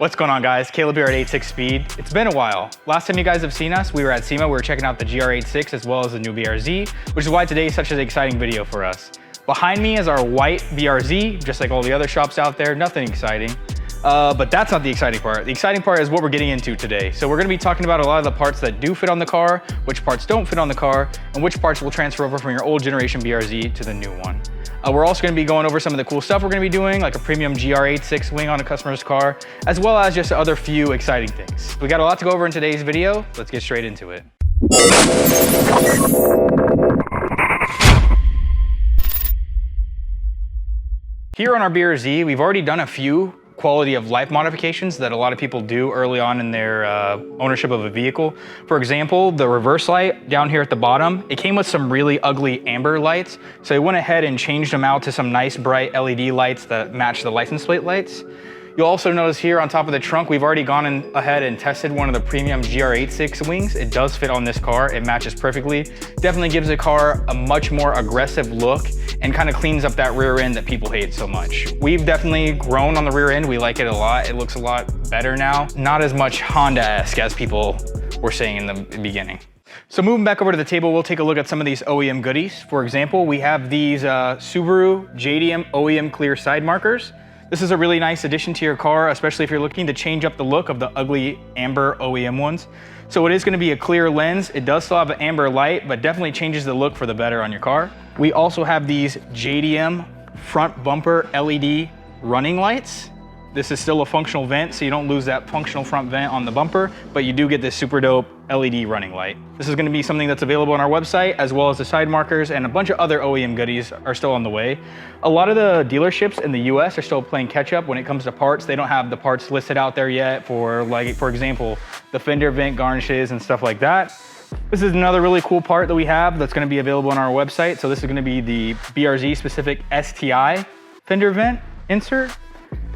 What's going on, guys? Caleb here at 86 Speed. It's been a while. Last time you guys have seen us, we were at SEMA. We were checking out the GR86 as well as the new BRZ, which is why today is such an exciting video for us. Behind me is our white BRZ, just like all the other shops out there. Nothing exciting. But that's not the exciting part. The exciting part is what we're getting into today. So we're gonna be talking about a lot of the parts that do fit on the car, which parts don't fit on the car, and which parts will transfer over from your old generation BRZ to the new one. We're also gonna be going over some of the cool stuff we're gonna be doing, like a premium GR86 wing on a customer's car, as well as just other few exciting things. We got a lot to go over in today's video. Let's get straight into it. Here on our BRZ, we've already done a few quality of life modifications that a lot of people do early on in their ownership of a vehicle. For example, the reverse light down here at the bottom, it came with some really ugly amber lights. So they went ahead and changed them out to some nice bright LED lights that match the license plate lights. You'll also notice here on top of the trunk, we've already gone ahead and tested one of the premium GR86 wings. It does fit on this car. It matches perfectly. Definitely gives the car a much more aggressive look and kind of cleans up that rear end that people hate so much. We've definitely grown on the rear end. We like it a lot. It looks a lot better now. Not as much Honda-esque as people were saying in the beginning. So moving back over to the table, we'll take a look at some of these OEM goodies. For example, we have these Subaru JDM OEM clear side markers. This is a really nice addition to your car, especially if you're looking to change up the look of the ugly amber OEM ones. So it is going to be a clear lens. It does still have an amber light, but definitely changes the look for the better on your car. We also have these JDM front bumper LED running lights. This is still a functional vent, so you don't lose that functional front vent on the bumper, but you do get this super dope LED running light. This is going to be something that's available on our website, as well as the side markers, and a bunch of other OEM goodies are still on the way. A lot of the dealerships in the US are still playing catch up when it comes to parts. They don't have the parts listed out there yet for, like, for example, the fender vent garnishes and stuff like that. This is another really cool part that we have that's going to be available on our website. So this is going to be the BRZ specific STI fender vent insert.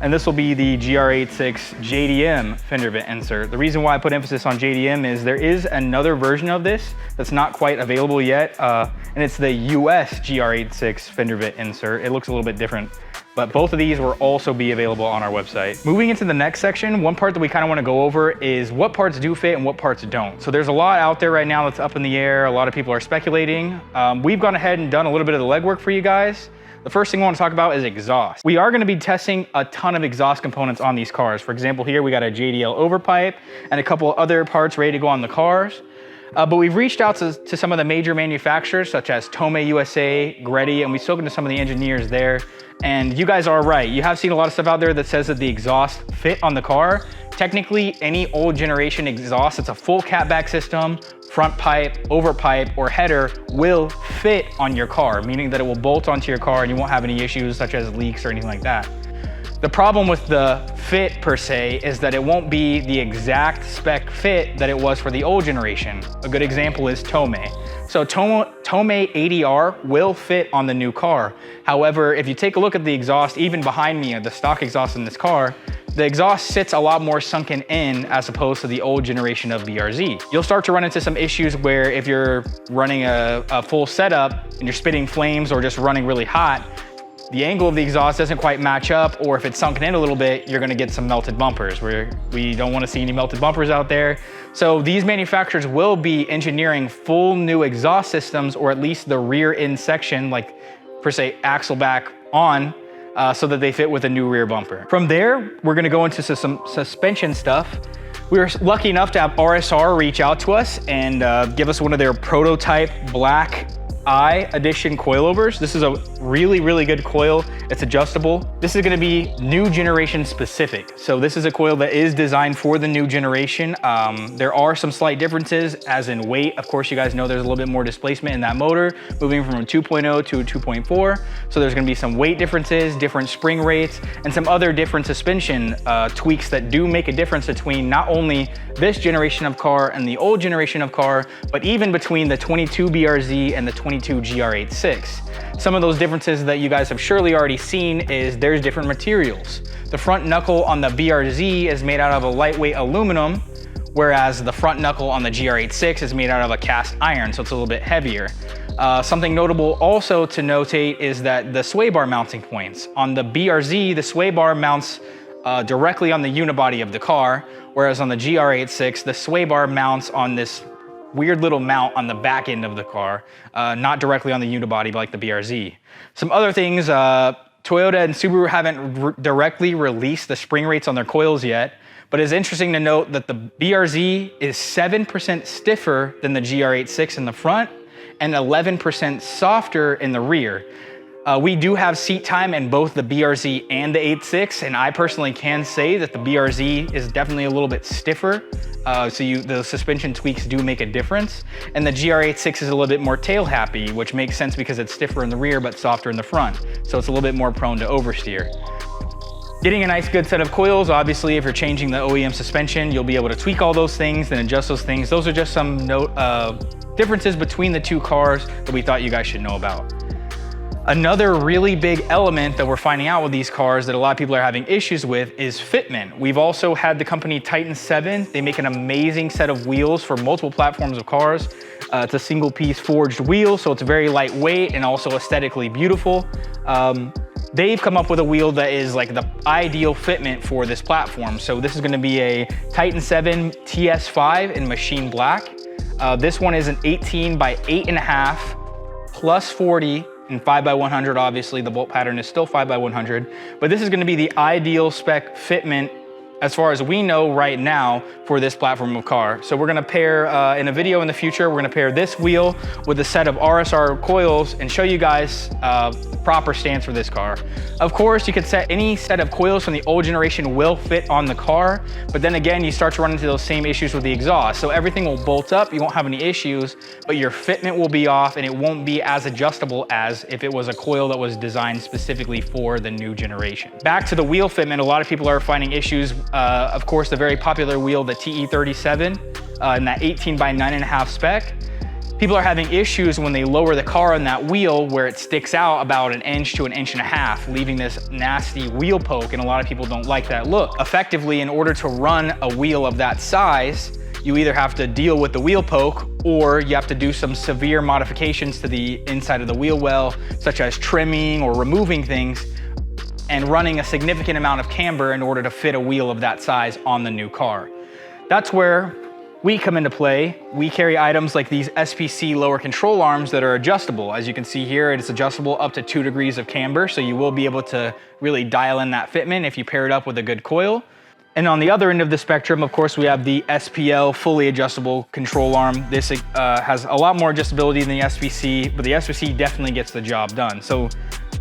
And this will be the GR86 JDM fender vent insert. The reason why I put emphasis on JDM is there is another version of this that's not quite available yet, and it's the US GR86 fender vent insert. It looks a little bit different, but both of these will also be available on our website. Moving into the next section, one part that we kind of want to go over is what parts do fit and what parts don't. So there's a lot out there right now that's up in the air. A lot of people are speculating. We've gone ahead and done a little bit of the legwork for you guys. The first thing I want to talk about is exhaust. We are going to be testing a ton of exhaust components on these cars. For example, here we got a JDL overpipe and a couple other parts ready to go on the cars. But we've reached out to some of the major manufacturers such as Tomei USA, Greddy, and we've spoken to some of the engineers there. And you guys are right. You have seen a lot of stuff out there that says that the exhaust fit on the car. Technically, any old generation exhaust, it's a full catback system, front pipe, overpipe, or header will fit on your car, meaning that it will bolt onto your car and you won't have any issues such as leaks or anything like that. The problem with the fit per se is that it won't be the exact spec fit that it was for the old generation. A good example is Tomei. So Tomei ADR will fit on the new car. However, if you take a look at the exhaust, even behind me, the stock exhaust in this car, the exhaust sits a lot more sunken in as opposed to the old generation of BRZ. You'll start to run into some issues where if you're running a full setup and you're spitting flames or just running really hot, the angle of the exhaust doesn't quite match up, or if it's sunken in a little bit, you're gonna get some melted bumpers. We don't wanna see any melted bumpers out there. So these manufacturers will be engineering full new exhaust systems, or at least the rear end section, like per se axle back on, so that they fit with a new rear bumper. From there, we're gonna go into some suspension stuff. We were lucky enough to have RSR reach out to us and give us one of their prototype black I edition coilovers. This is a really, really good coil. It's adjustable. This is gonna be new generation specific. So this is a coil that is designed for the new generation. There are some slight differences as in weight. Of course, you guys know there's a little bit more displacement in that motor, moving from a 2.0 to a 2.4. So there's gonna be some weight differences, different spring rates, and some other different suspension tweaks that do make a difference between not only this generation of car and the old generation of car, but even between the 22 BRZ and the 22 GR86. Some of those differences that you guys have surely already seen is there's different materials. The front knuckle on the BRZ is made out of a lightweight aluminum, whereas the front knuckle on the GR86 is made out of a cast iron, so it's a little bit heavier. Something notable also to notate is that the sway bar mounting points. On the BRZ, the sway bar mounts directly on the unibody of the car, whereas on the GR86, the sway bar mounts on this weird little mount on the back end of the car, not directly on the unibody like the BRZ. Some other things, Toyota and Subaru haven't directly released the spring rates on their coils yet, but it's interesting to note that the BRZ is 7% stiffer than the GR86 in the front and 11% softer in the rear. We do have seat time in both the BRZ and the 86, and I personally can say that the BRZ is definitely a little bit stiffer, so the suspension tweaks do make a difference. And the GR86 is a little bit more tail happy, which makes sense because it's stiffer in the rear but softer in the front, so it's a little bit more prone to oversteer. Getting a nice good set of coils, obviously if you're changing the OEM suspension, you'll be able to tweak all those things and adjust those things. Those are just some differences between the two cars that we thought you guys should know about. Another really big element that we're finding out with these cars that a lot of people are having issues with is fitment. We've also had the company Titan 7. They make an amazing set of wheels for multiple platforms of cars. It's a single piece forged wheel, so it's very lightweight and also aesthetically beautiful. They've come up with a wheel that is like the ideal fitment for this platform. So this is gonna be a Titan 7 TS5 in machine black. This one is an 18 by 8.5 plus 40 and 5x100, obviously the bolt pattern is still 5x100, but this is gonna be the ideal spec fitment as far as we know right now for this platform of car. So we're gonna pair, in a video in the future, we're gonna pair this wheel with a set of RSR coils and show you guys the proper stance for this car. Of course, you could set any set of coils from the old generation will fit on the car, but then again, you start to run into those same issues with the exhaust. So everything will bolt up, you won't have any issues, but your fitment will be off and it won't be as adjustable as if it was a coil that was designed specifically for the new generation. Back to the wheel fitment, a lot of people are finding issues. Of course, the very popular wheel, the TE37, in that 18 by 9.5 spec. People are having issues when they lower the car on that wheel where it sticks out about 1 inch to 1.5 inches, leaving this nasty wheel poke, and a lot of people don't like that look. Effectively, in order to run a wheel of that size, you either have to deal with the wheel poke or you have to do some severe modifications to the inside of the wheel well, such as trimming or removing things, and running a significant amount of camber in order to fit a wheel of that size on the new car. That's where we come into play. We carry items like these SPC lower control arms that are adjustable. As you can see here, it's adjustable up to 2 degrees of camber, so you will be able to really dial in that fitment if you pair it up with a good coil. And on the other end of the spectrum, of course, we have the SPL fully adjustable control arm. This has a lot more adjustability than the SPC, but the SPC definitely gets the job done. So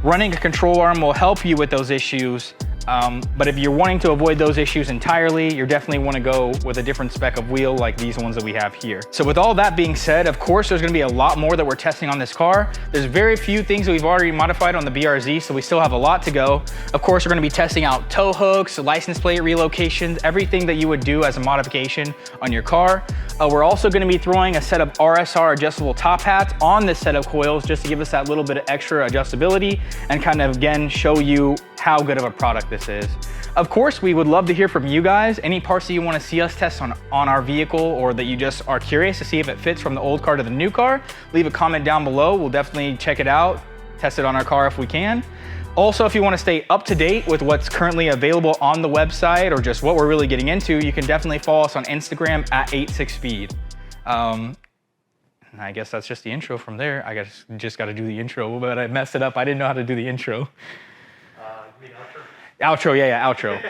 running a control arm will help you with those issues, but if you're wanting to avoid those issues entirely, you definitely want to go with a different spec of wheel like these ones that we have here. So with all that being said, of course, there's going to be a lot more that we're testing on this car. There's very few things that we've already modified on the BRZ, so we still have a lot to go. Of course, we're going to be testing out tow hooks, license plate relocations, everything that you would do as a modification on your car. We're also going to be throwing a set of RSR adjustable top hats on this set of coils just to give us that little bit of extra adjustability and kind of, again, show you how good of a product this is. Of course, we would love to hear from you guys. Any parts that you want to see us test on our vehicle or that you just are curious to see if it fits from the old car to the new car, leave a comment down below. We'll definitely check it out, test it on our car if we can. Also, if you want to stay up to date with what's currently available on the website or just what we're really getting into, you can definitely follow us on Instagram at 86speed. I guess that's just the intro from there. I guess just got to do the intro, but I messed it up. I didn't know how to do the intro. Outro, yeah, outro.